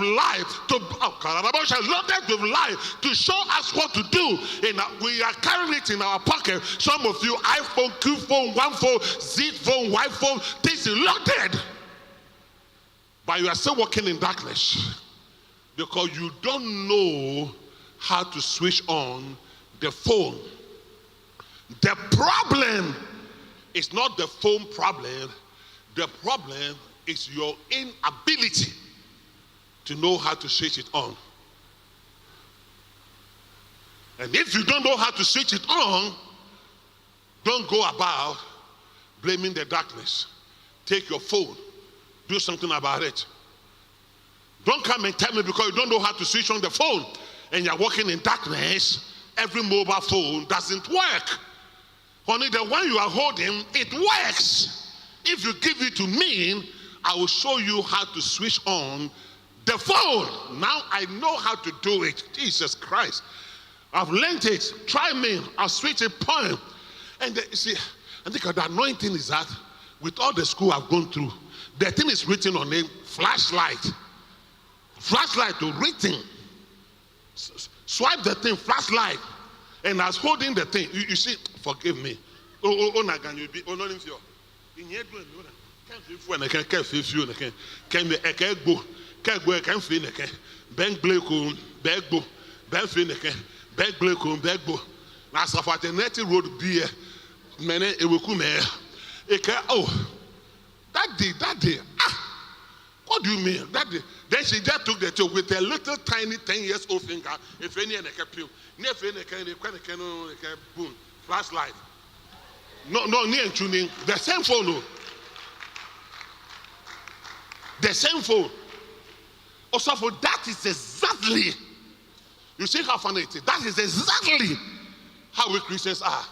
light loaded with light to show us what to do. And we are carrying it in our pocket. Some of you, iPhone, Q phone, one phone, Z phone, Y phone, things are loaded. But you are still walking in darkness because you don't know how to switch on the phone. The problem is not the phone problem. The problem is your inability to know how to switch it on. And if you don't know how to switch it on, don't go about blaming the darkness. Take your phone, do something about it. Don't come and tell me because you don't know how to switch on the phone and you're walking in darkness, every mobile phone doesn't work. Only the one you are holding, it works. If you give it to me, I will show you how to switch on the phone. Now I know how to do it. Jesus Christ. I've learned it. Try me. I'll switch it point. And you see, I think the anointing is that with all the school I've gone through, the thing is written on it, flashlight. Flashlight to written. Swipe the thing, flashlight. And I was holding the thing. You see, forgive me. Nagan, you be honoring you. In here, can't be when I can't feel you. Can be a go. Can't go. Can't feel again. Bank Blake, bag bo, bank fin again. Bag Blake, bag bo. Now, so far, the netty road beer. Many it will come here. Oh, that day. What do you mean? That day. Then she just took the tool with a little tiny 10 years old finger. If any and a capil, near boom, flashlight. No, near tuning. The same phone. No. The same phone. Also, for that is exactly. You see how funny it is? That is exactly how we Christians are.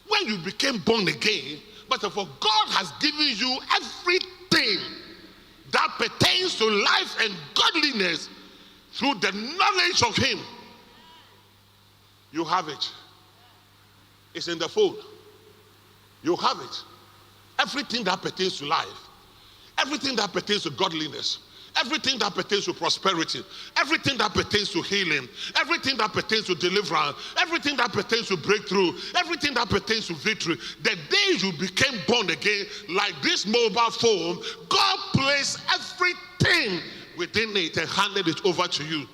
When you became born again, but for God has given you everything that pertains to life and godliness through the knowledge of Him. You have it. It's in the phone. You have it. Everything that pertains to life, everything that pertains to godliness, everything that pertains to prosperity, everything that pertains to healing, everything that pertains to deliverance, everything that pertains to breakthrough, everything that pertains to victory. The day you became born again, like this mobile phone, God placed everything within it and handed it over to you.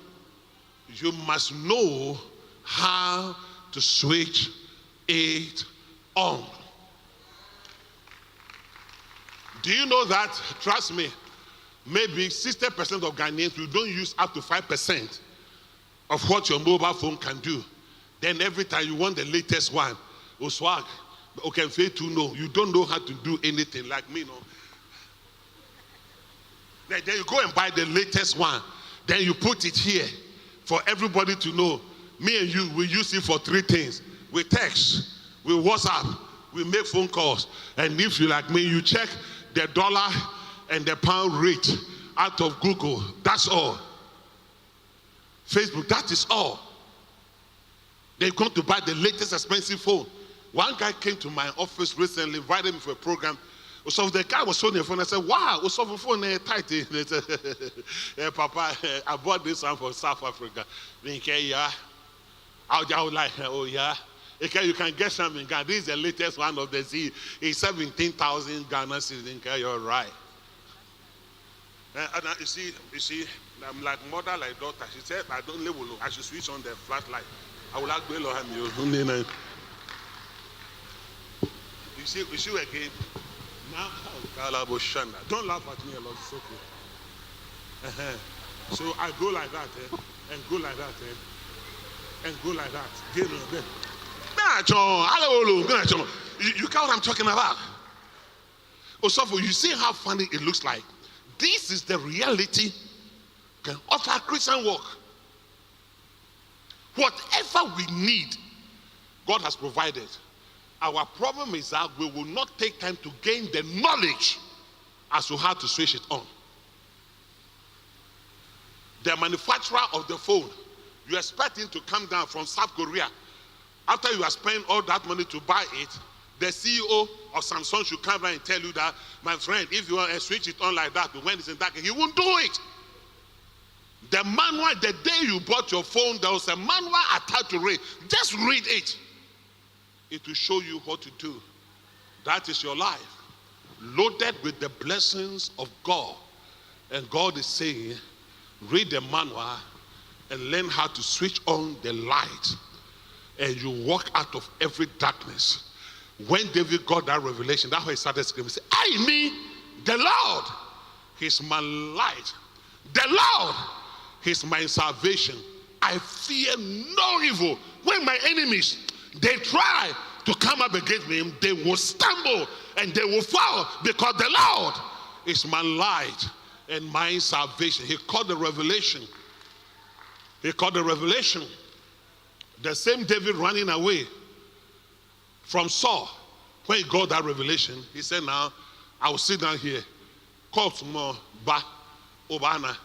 You must know how to switch it on. Do you know that? Trust me. Maybe 60% of Ghanaians will don't use up to 5% of what your mobile phone can do. Then every time you want the latest one, swag, okay, fail to know. You don't know how to do anything like me, no. Then you go and buy the latest one. Then you put it here for everybody to know. Me and you, we use it for 3 things. We text, we WhatsApp, we make phone calls. And if you like me, you check the dollar and the pound rate out of Google. That's all. Facebook, that is all. They're going to buy the latest expensive phone. One guy came to my office recently, invited me for a program. So the guy was holding the phone. I said, wow, what's up with phone tight? He said, Papa, I bought this one from South Africa. Yeah. I was like, oh yeah. Okay, you can get something. This is the latest one of the Z. It's 17,000 Ghana cedis. Okay, you're right. And you see, I'm like mother, like daughter. She said, I don't live alone. I should switch on the flashlight. I will like below him. You see again. Now, don't laugh at me a lot. It's okay. So I go like that, and go like that, and go like that. You get what I'm talking about? Also, you see how funny it looks like. This is the reality of our Christian walk. Whatever we need, God has provided. Our problem is that we will not take time to gain the knowledge as to how to switch it on. The manufacturer of the phone, you expect him to come down from South Korea. After you have spent all that money to buy it, the CEO of Samsung should come down and tell you that, my friend, if you want to switch it on like that, when it's in dark, he won't do it. The manual, the day you bought your phone, there was a manual attached to it. Just read it. It will show you what to do. That is your life, loaded with the blessings of God. And God is saying, read the manual and learn how to switch on the light. And you walk out of every darkness. When David got that revelation, that's why he started screaming. He said, I mean, the Lord, He's my light. The Lord, He's my salvation. I fear no evil. When my enemies, they try to come up against me, they will stumble and they will fall, because the Lord is my light and my salvation. He called the revelation. He called the revelation. The same David running away from Saul, when he got that revelation, he said, now I will sit down here. Call some more ba obana.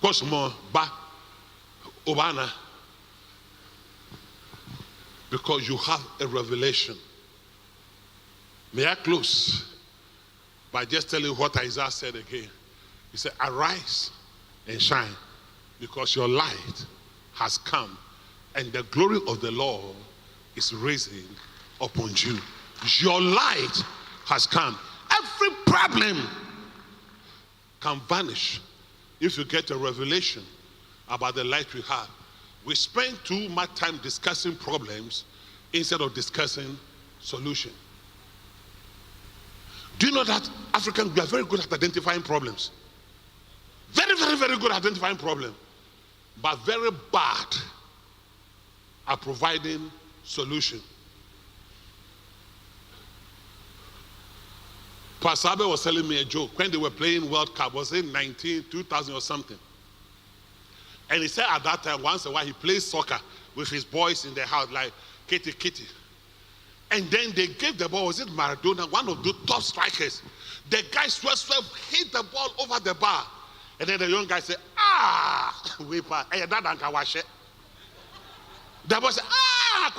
Call some more ba obana. Because you have a revelation. May I close by just telling you what Isaiah said again. He said, arise and shine, because your light has come, and the glory of the Lord is rising upon you. Your light has come. Every problem can vanish if you get a revelation about the light we have. We spend too much time discussing problems instead of discussing solution. Do you know that Africans, we are very good at identifying problems? Very, very, very good at identifying problems, but very bad at providing solution. Pastor Abe was telling me a joke when they were playing World Cup. Was it 2000 or something? And he said at that time, once in a while, he plays soccer with his boys in the house, like kitty, kitty. And then they gave the ball, was it Maradona, one of the top strikers. The guy swept, hit the ball over the bar. And then the young guy said, ah, weeper, that anka washe. The boy said, ah,